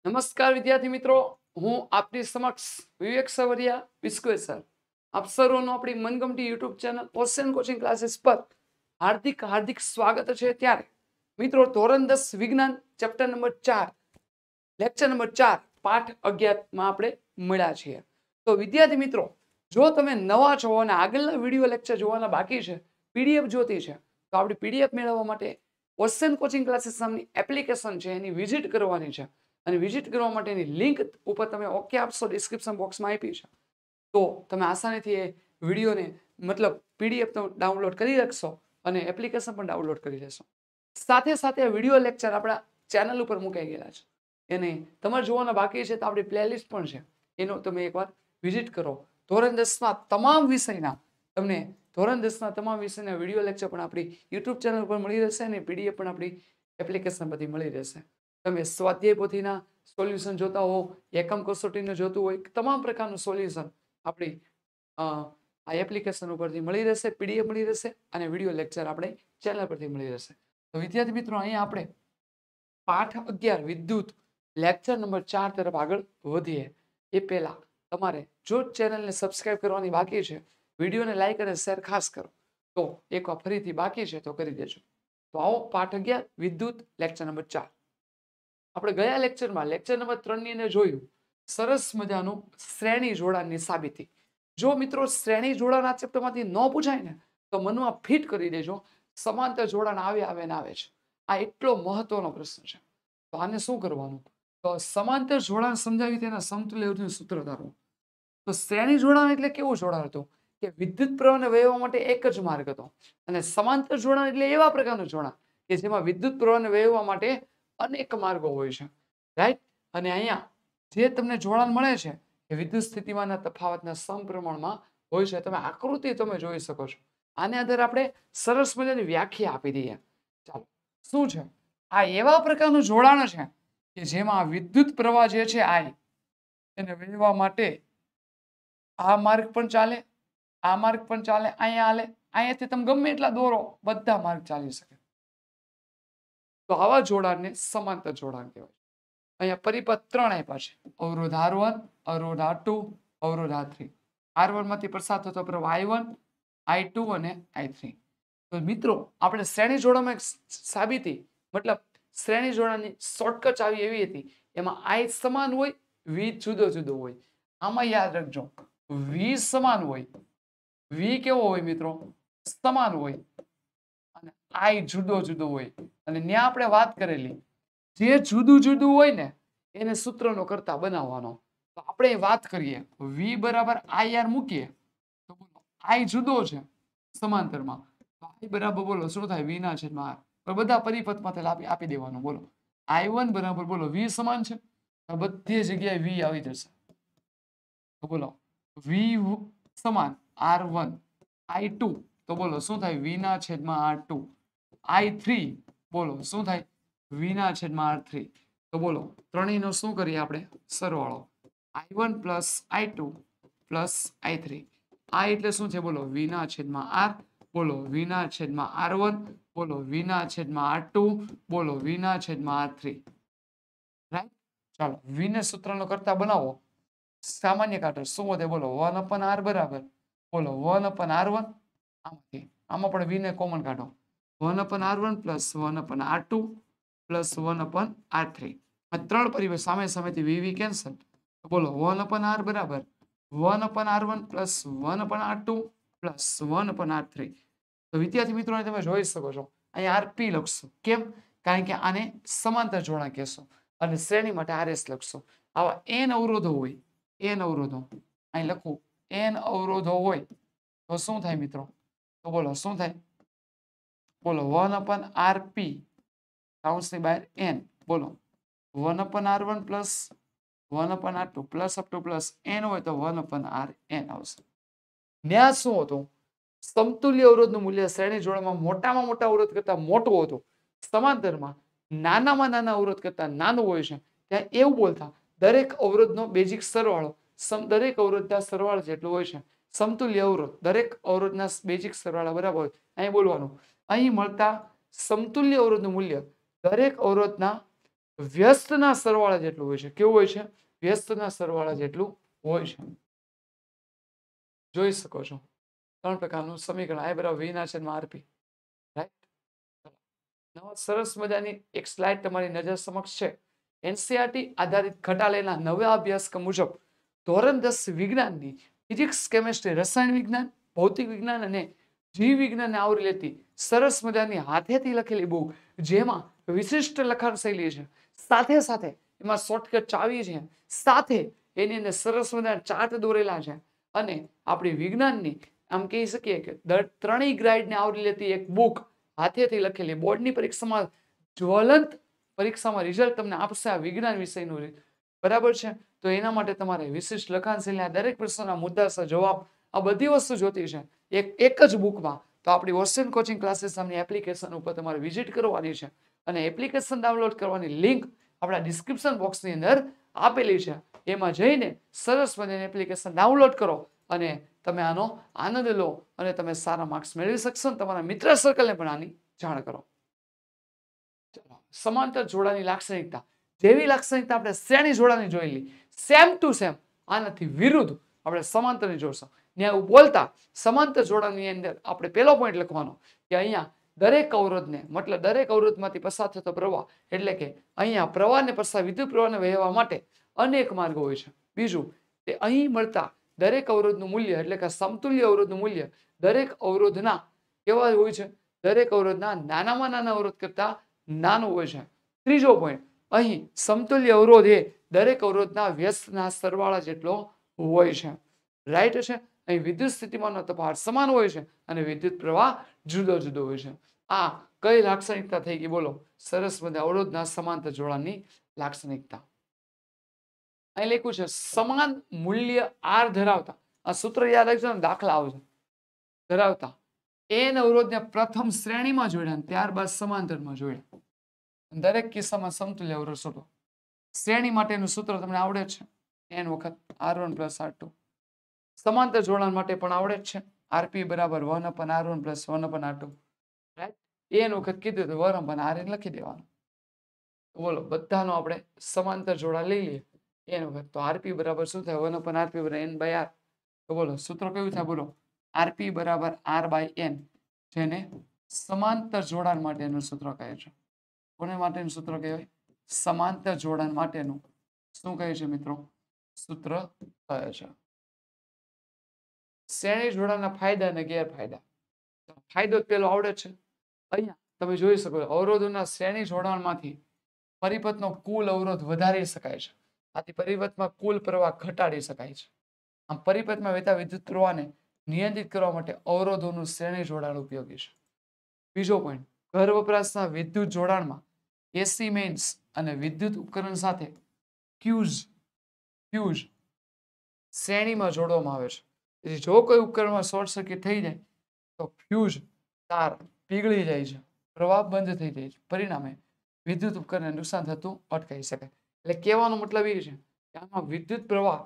નમસ્કાર વિદ્યાર્થી મિત્રો, હું આપની સમક્ષ વિવેક સવરિયા વિસ્કુએ સર આપ સર્વનું આપણી મનગમતી YouTube channel ocean coaching classes પર હાર્દિક હાર્દિક સ્વાગત છે। ત્યારે મિત્રો ધોરણ 10 વિજ્ઞાન ચેપ્ટર નંબર 4 લેક્ચર નંબર 4 પાઠ 11 માં આપણે મળ્યા છીએ। તો વિદ્યાર્થી મિત્રો, જો તમે નવા છો અને આગળના વિડિયો લેક્ચર જોવાના બાકી છે, પીડીએફ જોતી છે, તો આપણી પીડીએફ મેળવવા માટે ઓશન કોચિંગ ક્લાસીસ નામની એપ્લિકેશન છે એની વિઝિટ કરવાની છે। અને વિઝિટ કરવા માટેની લિંક ઉપર તમે ઓકે આપશો, ડિસ્ક્રિપ્શન બોક્સમાં આપી છે, તો તમે આસાનીથી એ વિડીયોને મતલબ પીડીએફ ડાઉનલોડ કરી રાખશો અને એપ્લિકેશન પણ ડાઉનલોડ કરી લેશો। સાથે સાથે આ વિડીયો લેક્ચર આપણા ચેનલ ઉપર મુકાઈ ગયેલા છે, એને તમારે જોવાના બાકી છે તો આપણી પ્લેલિસ્ટ પણ છે, એનો તમે એકવાર વિઝિટ કરો। ધોરણ 10ના તમામ વિષયના તમને ધોરણ 10ના તમામ વિષયના વિડીયો લેક્ચર પણ આપણી યુટ્યુબ ચેનલ પર મળી રહેશે અને પીડીએફ પણ આપણી એપ્લિકેશન પરથી મળી રહેશે। તમે સ્વાધ્યાય પોથીના સોલ્યુશન જોતા હો, એકમ કસોટીને જોતું હોય, તમામ પ્રકારનું સોલ્યુશન આપણી આ એપ્લિકેશન ઉપરથી મળી રહેશે, પીડીએફ મળી રહેશે અને વિડીયો લેક્ચર આપણે ચેનલ પરથી મળી રહેશે। તો વિદ્યાર્થી મિત્રો, અહીંયા આપણે પાઠ 11 વિદ્યુત લેક્ચર નંબર 4 તરફ આગળ વધીએ એ પહેલા તમારે જો ચેનલને સબસ્ક્રાઇબ કરવાની બાકી છે, વિડીયોને લાઈક અને શેર ખાસ કરો, તો એકવાર ફરીથી બાકી છે તો કરી દેજો। તો આવો પાઠ 11 વિદ્યુત લેક્ચર નંબર 4 આપણે ગયા લેક્ચરમાં લેક્ચર નંબર 3 ની અંદર જોયું સરસ મજાનું શ્રેણી જોડાણની સાબિતી। જો મિત્રો શ્રેણી જોડાણ આ ચેપ્ટરમાંથી ન પૂછાય ને તો મનમાં ફિટ કરી દેજો, સમાંતર જોડાણ આવે ને આવે છે। આ એટલો મહત્વનો પ્રશ્ન છે, તો આને શું કરવાનું? તો સમાંતર જોડાણ સમજાવી તેના સમતુલ્ય અવરોધનું સૂત્ર ધારવું। તો શ્રેણી જોડાણ એટલે કેવું જોડાણ હતું કે વિદ્યુત પ્રવાહને વહેવા માટે એક જ માર્ગ હતો, અને સમાંતર જોડાણ એટલે એવા પ્રકારનું જોડાણ કે જેમાં વિદ્યુત પ્રવાહને વહેવા માટે અનેક માર્ગો હોય છે, રાઈટ। અને અહીંયા જે તમને જોડાણ મળે છે એ વિદ્યુત સ્થિતિમાનના તફાવતના સમપ્રમાણમાં હોય છે। તમે આકૃતિ તમે જોઈ શકો છો। આને આધારે આપણે સરસ મજાની વ્યાખ્યા આપી દઈએ। ચાલો, શું છે? આ એવા પ્રકારનું જોડાણ છે કે જેમાં વિદ્યુત પ્રવાહ જે છે I એને વહેવા માટે આ માર્ગ પણ ચાલે, આ માર્ગ પણ ચાલે, અહીંયા હાલે, અહીંયાથી તમે ગમે એટલા દોરો, બધા માર્ગ ચાલી શકે। તો આવા જોડાણને સમાંતર જોડાણ કહેવાય। અહીંયા પરિપથ 3 આપ્યા છે, અવરોધ R1, અવરોધ R2, અવરોધ R3। R1 માંથી પસાર થતો પ્રવાહ I1, I2 અને I3। તો મિત્રો, આપણે શ્રેણી જોડાણમાં સાબિતી મતલબ શ્રેણી જોડાણની શોર્ટકટ આવી એવી હતી, એમાં I સમાન હોય, V જુદો જુદો હોય। આમાં યાદ રાખજો, V સમાન હોય, V કેવો હોય મિત્રો? સમાન હોય, અને I જુદો જુદો હોય। અને ત્યાં આપણે વાત કરેલી જે જુદું જુદું હોય ને એને સૂત્રનો કરતા બનાવવાનો। તો આપણે વાત કરીએ V બરાબર IR મૂકીએ તો બોલો I જુદો છે સમાંતરમાં, તો I બરાબર બોલો શું થાય? V ના છેદમાં R। બધા પરિપથમાં આપી દેવાનું। બોલો I1 બરાબર બોલો V સમાન છે, તો બધી જગ્યાએ V આવી જશે। તો બોલો V સમાન R1, I2 તો બોલો શું થાય? V ના છેદમાં R2। I3 બોલો શું થાય? V ના છેદમાં R3। તો બોલો ત્રણેયનો શું કરીએ આપણે? સરવાળો। I1 plus I2 plus I3। I એટલે શું છે? બોલો V ના છેદમાં R, બોલો V ના છેદમાં R1, બોલો V ના છેદમાં R2, બોલો V ના છેદમાં R3, રાઈટ। ચાલો, V ને સૂત્રનો કરતા બનાવો, સામાન્ય કાઢો, શું વધે? બોલો 1/R બરાબર બોલો 1/R1, આમાં પણ V ને કોમન કાઢો, 1/R1 plus 1/R2 plus 1/R3। આ ત્રણ પરિબળ સામે સામેથી VV કેન્સલ, તો બોલો 1/R બરાબર 1/R1 plus 1/R2 plus 1/R3। તો વિદ્યાર્થી મિત્રો, તમે જોઈ શકો છો અહીંયા RP લખશો, કેમ? કારણ કે આને સમાંતર જોડાણ કહેશો, અને શ્રેણી માટે RS લખશો। આવા n અવરોધો હોય, n અવરોધો અહીં લખું, n અવરોધો હોય તો શું થાય મિત્રો? તો બોલો શું થાય? બોલો 1/RP કાઉન્સની બહાર n, બોલો 1/R1 plus 1/R2 plus up to plus n હોય તો 1/Rn આવશે। ન્યા શું હતું? સમતુલ્ય અવરોધનું મૂલ્ય શ્રેણી જોડાણમાં મોટામાં મોટા અવરોધ કરતા મોટું હતું, સમાંતરમાં નાનામાં નાના અવરોધ કરતા નાનું હોય છે। ત્યાં એવું બોલતા દરેક અવરોધનો બેઝિક સરવાળો દરેક અવરોધના સરવાળા જેટલો હોય છે। સમતુલ્ય અવરોધ દરેક અવરોધના બેઝિક સરવાળા બરાબર હોય। અહીં બોલવાનું અહીં મળતા સમતુલ્ય અવરોધનું મૂલ્ય દરેક અવરોધના વ્યસ્તના સરવાળા જેટલું હોય છે. કેવું હોય છે? વ્યસ્તના સરવાળા જેટલું હોય છે. જોઈ શકો છો 3 પ્રકારનું સમીકરણ I બરાબર V ના છેદમાં RP. રાઈટ. નવા સરસ મજાની એક સ્લાઇડ તમારી નજર સમક્ષ છે. એનસીઆરટી આધારિત ઘટાડેલા નવા અભ્યાસક્રમ મુજબ ધોરણ 10 વિજ્ઞાનની ફિઝિક્સ, કેમેસ્ટ્રી, રસાયણ વિજ્ઞાન, ભૌતિક વિજ્ઞાન અને જીવ વિજ્ઞાનને આવરી લેતી સરસ મજાની હાથેથી લખેલી બુક, જેમાં વિશિષ્ટ લખાણ શૈલી છે, સાથે સાથે એમાં શોર્ટકટ ચાવી છે, સાથે એની અંદર સરસ મજાના ચાર્ટ દોરેલા છે, અને આપણી વિજ્ઞાનની આમ કહી શકીએ કે ત્રણેય ગ્રેડને આવરી લેતી એક બુક હાથેથી લખેલી, બોર્ડની પરીક્ષામાં જ્વલંત પરીક્ષામાં રિઝલ્ટ તમને આપશે આ વિજ્ઞાન વિષયનું. બરાબર છે. તો એના માટે તમારે વિશિષ્ટ લખાણ શૈલી, દરેક પ્રશ્નના મુદ્દાસર જવાબ, આ બધી વસ્તુ જોતી છે એક જ બુકમાં. તો આપણી ઓશન કોચિંગ ક્લાસીસ નામની એપ્લિકેશન ઉપર તમારે વિઝિટ કરવાની છે, અને એપ્લિકેશન ડાઉનલોડ કરવાની લિંક આપણા ડિસ્ક્રિપ્શન બોક્સની અંદર આપેલી છે. એમાં જઈને સરસ મજાની એપ્લિકેશન ડાઉનલોડ કરો અને તમે આનો આનંદ લો અને તમે સારા માર્ક્સ મેળવી શકશો. તમારા મિત્ર સર્કલને પણ આની જાણ કરો. સમાંતર જોડાની લાક્ષણિકતા. જેવી લાક્ષણિકતા આપણે શ્રેણી જોડાની જોયેલી, સેમ ટુ સેમ આનાથી વિરુદ્ધ આપણે સમાંતરની જોડશું. ત્યાં બોલતા સમાંતર જોડાની અંદર આપણે પહેલો પોઈન્ટ લખવાનો કે અહીંયા દરેક અવરોધને, મતલબ દરેક અવરોધમાંથી પસાર થતો પ્રવાહ, એટલે કે અહીંયા પ્રવાહને પસાર વિદ્યુત પ્રવાહને વહેવા માટે અનેક માર્ગો હોય છે. બીજું, તે અહીં મળતા દરેક અવરોધનું મૂલ્ય, એટલે કે સમતુલ્ય અવરોધનું મૂલ્ય દરેક અવરોધના કેવા હોય છે? દરેક અવરોધના નાનામાં નાના અવરોધ કરતા નાનું હોય છે. ત્રીજો પોઈન્ટ, અહીં સમતુલ્ય અવરોધ એ દરેક અવરોધના વ્યસ્તના સરવાળા જેટલો હોય છે. રાઈટ છે. અહીં વિદ્યુત સ્થિતિમાનનો તફાવત સમાન હોય છે અને વિદ્યુત પ્રવાહ જુદો જુદો હોય છે. આ કઈ લાક્ષણિકતા થઈ ગઈ? બોલો. સરસ મજા અવરોધના સમાંતર જોડાણની લાક્ષણિકતા. અહીં લખ્યું છે સમાન મૂલ્ય R ધરાવતા, આ સૂત્ર યાદ રાખજો ને, દાખલા આવશે, ધરાવતા n અવરોધને પ્રથમ શ્રેણીમાં જોડ્યા, ત્યારબાદ સમાંતરમાં જોડ્યા. દરેક કિસ્સામાં સમતુલ્ય અવરોધ શોધો. શ્રેણી માટેનું સૂત્ર તમને આવડે છે, n વખત R1 + R2. સમાંતર જોડાણ માટે પણ આવડે જ છે, RP બરાબર 1/R1 + 1/R2. રાઈટ. n વખત કીધું તો 1/Rn લખી દેવાનું. બોલો, બધાનો આપણે સમાંતર જોડાણ લઈ લઈએ n વખત, તો RP બરાબર શું થાય? 1/RP = n/R. તો બોલો, સૂત્ર કયું થાય? બોલો, RP બરાબર R/n, જેને સમાંતર જોડાણ માટેનું સૂત્ર કહે છે. કોને માટેનું સૂત્ર કહેવાય? સમાંતર જોડાણ માટેનું શું કહે છે મિત્રો? સૂત્ર કહે છે. શ્રેણી જોડાણના ફાયદા અને ગેરફાયદા. ફાયદો પેલો આવડે છે. અહીંયા તમે જોઈ શકો છો, અવરોધોના શ્રેણી જોડાણમાંથી પરિપથનો કુલ અવરોધ વધારી શકાય છે. આથી પરિપથમાં કુલ પ્રવાહ ઘટાડી શકાય છે. આમ પરિપથમાં વહેતા વિદ્યુત પ્રવાહને નિયંત્રિત કરવા માટે અવરોધોનું શ્રેણી જોડાણ ઉપયોગી છે. બીજો પોઈન્ટ, ઘર વપરાશના વિદ્યુત જોડાણમાં એસી મેઇન્સ અને વિદ્યુત ઉપકરણ સાથે ફ્યુઝ શ્રેણીમાં જોડવામાં આવે છે. તેથી જો કોઈ ઉપકરણમાં શોર્ટ સર્કિટ થઈ જાય તો ફ્યુઝ તાર પીગળી જાય છે, પ્રવાહ બંધ થઈ જાય છે. પરિણામે વિદ્યુત ઉપકરણને નુકસાન થતું અટકાવી શકાય. એટલે કહેવાનો મતલબ એ છે કે આમાં વિદ્યુત પ્રવાહ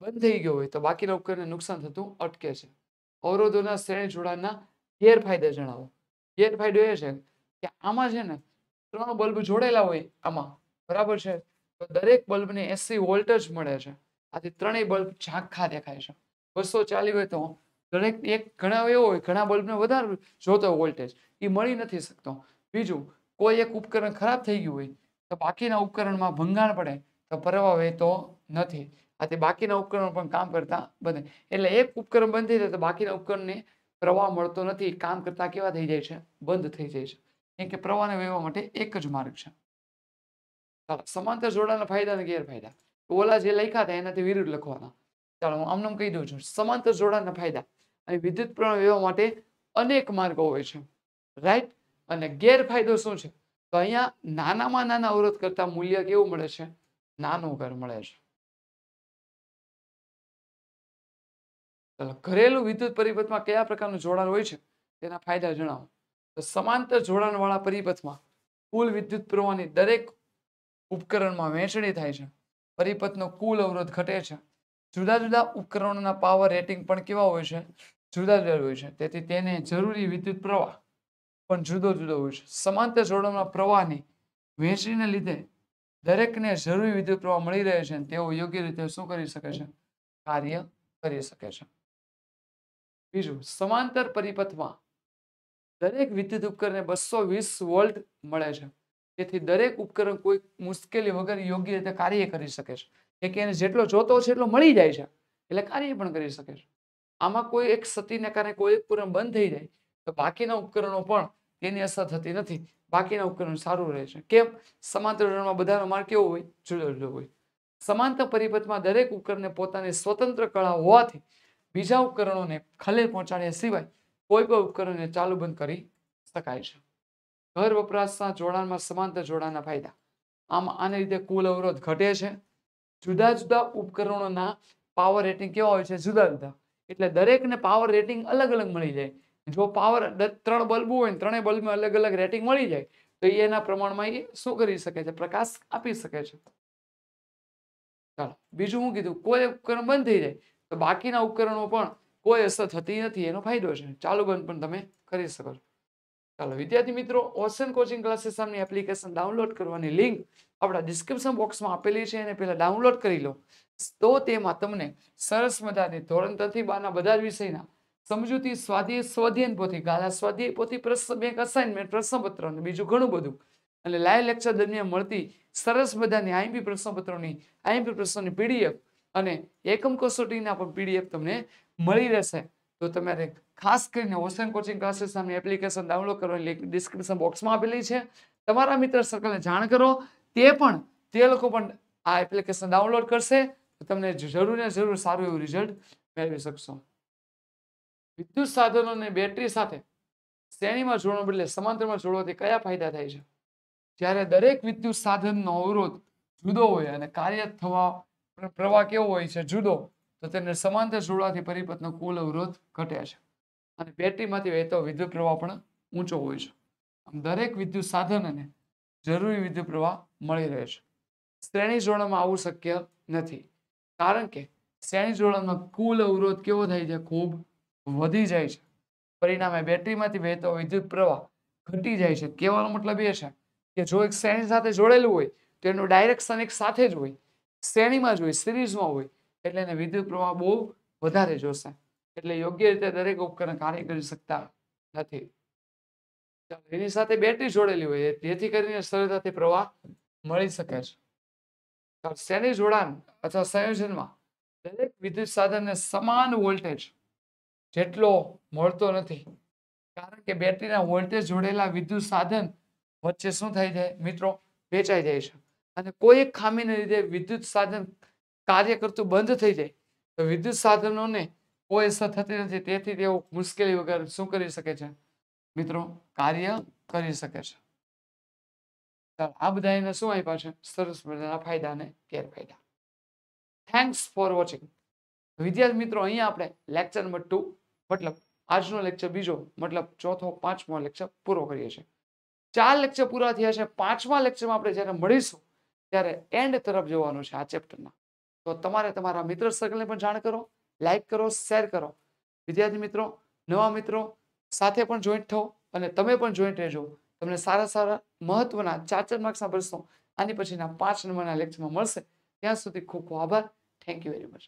બંધ થઈ ગયો હોય તો બાકીના ઉપકરણને નુકસાન થતું અટકે છે. અવરોધોના શ્રેણી જોડાણના ગેરફાયદા જણાવો. ગેરફાયદો એ છે કે આમાં છે ને 3 બલ્બ જોડેલા હોય આમાં, બરાબર છે, તો દરેક બલ્બને 80 વોલ્ટ જ મળે છે. આથી ત્રણેય બલ્બ ઝાંખા દેખાય છે. 240 હોય તો દરેક એક ઘણા એવો હોય, ઘણા બલ્બને વધારે જોતો વોલ્ટેજ એ મળી નથી શકતો. બીજું, કોઈ એક ઉપકરણ ખરાબ થઈ ગયું હોય તો બાકીના ઉપકરણમાં ભંગાણ પડે તો પ્રવાહ વહેતો નથી. આથી બાકીના ઉપકરણો પણ કામ કરતા બંધ. એટલે એક ઉપકરણ બંધ થઈ જાય તો બાકીના ઉપકરણને પ્રવાહ મળતો નથી, કામ કરતા કેવા થઈ જાય છે? બંધ થઈ જાય છે. કેમ કે પ્રવાહને વહેવા માટે એક જ માર્ગ છે. ચાલો, સમાંતર જોડાણના ફાયદા અને ગેરફાયદા. ઓલા જે લખ્યા હતા એનાથી વિરુદ્ધ લખવાના. ચાલો, હું આમને કહી દઉં છું. સમાંતર જોડાણના ફાયદા, અને વિદ્યુત પ્રવાહ વહેવા માટે અનેક માર્ગો હોય છે. રાઈટ. અને ગેરફાયદો શું છે? તો અહીંયા નાનામાં નાના અવરોધ કરતા મૂલ્ય કેવું મળે છે? નાનું મળે છે. ઘરેલું વિદ્યુત પરિપથમાં કયા પ્રકારનું જોડાણ હોય છે તેના ફાયદા જણાવો. તો સમાંતર જોડાણ વાળા પરિપથમાં કુલ વિદ્યુત પ્રવાહની દરેક ઉપકરણમાં વહેંચણી થાય છે. પરિપથનો કુલ અવરોધ ઘટે છે. જુદા જુદા ઉપકરણોના પાવર રેટિંગ પણ કેવા હોય છે? જુદા જુદા હોય છે. તેથી તેને જરૂરી વિદ્યુત પ્રવાહ પણ જુદો જુદો હોય છે. સમાંતર જોડાણમાં પ્રવાહની વહેંચણીને લીધે દરેકને જરૂરી વિદ્યુત પ્રવાહ મળી રહે છે, તેઓ યોગ્ય રીતે શું કરી શકે છે? કાર્ય કરી શકે છે. બીજું, સમાંતર પરિપથમાં દરેક વિદ્યુત ઉપકરણને 220 વોલ્ટ મળે છે. તેથી દરેક ઉપકરણ કોઈ મુશ્કેલી વગર યોગ્ય રીતે કાર્ય કરી શકે છે. કે એને જેટલો જોતો છે એટલો મળી જાય છે, એટલે કાર્ય પણ કરી શકે છે. આમાં કોઈ એક સતીને કારણે કોઈ ઉપકરણ બંધ થઈ જાય તો બાકીના ઉપકરણો પણ તેની અસર થતી નથી. બાકીના ઉપકરણ સારું રહે છે. કેમ? સમાંતર જોડાણમાં બધાનો માર્ગ કેવો હોય? જુદો જુદો હોય. સમાંતર પરિપથમાં દરેક ઉપકરણને પોતાની સ્વતંત્ર કળા હોવાથી બીજા ઉપકરણોને ખલેલ પહોંચાડ્યા સિવાય કોઈ પણ ઉપકરણને ચાલુ બંધ કરી શકાય છે. ઘર વપરાશના જોડાણમાં સમાંતર જોડાણના ફાયદા. આને લીધે કુલ અવરોધ ઘટે છે. જુદા જુદા ઉપકરણોના પાવર રેટિંગ કેવા હોય છે? જુદા જુદા. એટલે દરેકને પાવર રેટિંગ અલગ અલગ મળી જાય. જો પાવર 3 બલ્બો હોય ને ત્રણેય બલ્બમાં અલગ અલગ રેટિંગ મળી જાય તો એના પ્રમાણમાં એ શું કરી શકે છે? પ્રકાશ આપી શકે છે. ચાલો, બીજું હું કીધું, કોઈ ઉપકરણ બંધ થઈ જાય તો બાકીના ઉપકરણો પણ કોઈ અસર થતી નથી. એનો ફાયદો છે. ચાલુ બંધ પણ તમે કરી શકો છો. ચાલો વિદ્યાર્થી મિત્રો, ઓશન કોચિંગ ક્લાસીસ નામની એપ્લિકેશન ડાઉનલોડ કરવાની લિંક આપણા ડિસ્ક્રિપ્શન બોક્સમાં આપેલી છે. એને પહેલા ડાઉનલોડ કરી લો તો તેમાં તમને સરસ મજાની ધોરણ 3 થી 12 ના બધા જ વિષયના સમજૂતી, સ્વાધ્યાય, સ્વાધ્યાયન પોથી, ગાલા સ્વાધ્યાય પોથી, બેંક અસાઇનમેન્ટ, પ્રશ્નપત્ર અને બીજું ઘણું બધું અને લાઈવ લેક્ચર દરમિયાન મળતી સરસ મજાની આઈએમપી પ્રશ્નપત્રોની આઈએમપી પ્રશ્નોની પીડીએફ અને એકમ કસોટીના પણ પીડીએફ તમને મળી રહેશે. તો તમારે ખાસ કરીને ઓશન કોચિંગ ક્લાસીસ નામની એપ્લિકેશન ડાઉનલોડ કરવાની લિંક ડિસ્ક્રિપ્શન બોક્સમાં આપેલી છે. તમારા મિત્ર સર્કલને જાણ કરો, તે લોકો પણ આ એપ્લિકેશન ડાઉનલોડ કરશે તો તમને જરૂર ને જરૂર સારું એવું રિઝલ્ટ મેળવી શકશો. વિદ્યુત સાધનોને બેટરી સાથે શ્રેણીમાં જોડવા બદલે સમાંતરમાં જોડવાથી કયા ફાયદા થાય છે? જ્યારે દરેક વિદ્યુત સાધનનો અવરોધ જુદો હોય અને કાર્ય થવા પ્રવાહ કેવો હોય છે? જુદો, તો તેને સમાંતર જોડવાથી પરિપથનો કુલ અવરોધ ઘટે છે અને બેટરીમાંથી વહેતો વિદ્યુત પ્રવાહ પણ ઊંચો હોય છે. આમ દરેક વિદ્યુત સાધનને જરૂરી વિદ્યુત પ્રવાહ મળી રહે છે. શ્રેણી જોડાણમાં આવું શક્ય નથી, કારણ કે શ્રેણી જોડાણમાં કુલ અવરોધ કેવો થાય છે? ખૂબ વધી જાય છે. પરિણામે બેટરીમાંથી વહેતો વિદ્યુત પ્રવાહ ઘટી જાય છે. કહેવાનો મતલબ એ છે કે જો એક શ્રેણી સાથે જોડેલું હોય તો એનું ડાયરેક્શન એક સાથે જ હોય, શ્રેણીમાં જ હોય, સિરીઝમાં હોય, એટલે એને વિદ્યુત પ્રવાહ બહુ વધારે જોશે. એટલે યોગ્ય રીતે દરેક ઉપકરણ કાર્ય કરી શકતા નથી. એની સાથે બેટરી જોડેલી હોય જેથી કરીને સરળતાથી પ્રવાહ મળી શકે છે. શ્રેણી જોડાણ અથવા સંયોજનમાં દરેક વિદ્યુત સાધનને સમાન વોલ્ટેજ જેટલો મળતો નથી, કારણ કે બેટરીના વોલ્ટેજ જોડેલા વિદ્યુત સાધન વચ્ચે શું થાય છે મિત્રો? વેચાઈ જાય છે. અને કોઈ એક ખામીને લીધે વિદ્યુત સાધન કાર્ય કરતું બંધ થઈ જાય તો વિદ્યુત સાધનોને કોઈ અસર થતી નથી. તેથી તેઓ મુશ્કેલી વગર શું કરી શકે છે મિત્રો? કાર્ય કરી શકે છે. આ બધા એને શું આપ્યા છે? સરસ મજાના ફાયદા અને ગેરફાયદા. Thanks for watching. વિદ્યાર્થી મિત્રો, અહીંયા આપણે લેક્ચર નંબર 2 મતલબ આજનો લેક્ચર બીજો મતલબ ચોથો પાંચમો લેક્ચર પૂરો કરીએ છીએ. 4 લેક્ચર પૂરા થયા છે. 5મા લેક્ચરમાં આપણે જ્યારે મળીશું ત્યારે એન્ડ તરફ જવાનું છે આ ચેપ્ટરના. તો તમારે તમારા મિત્ર સર્કલને પણ જાણ કરો, લાઈક કરો, શેર કરો. વિદ્યાર્થી મિત્રો, નવા મિત્રો સાથે પણ જોઈન્ટ થો અને તમે પણ જોઈન્ટ રહેજો. તમને સારા સારા મહત્વના 4 માર્ક્સના પ્રશ્નો આની પછીના 5 નંબરના લેક્ચરમાં મળશે. ત્યાં સુધી ખૂબ ખૂબ આભાર. Thank you very much.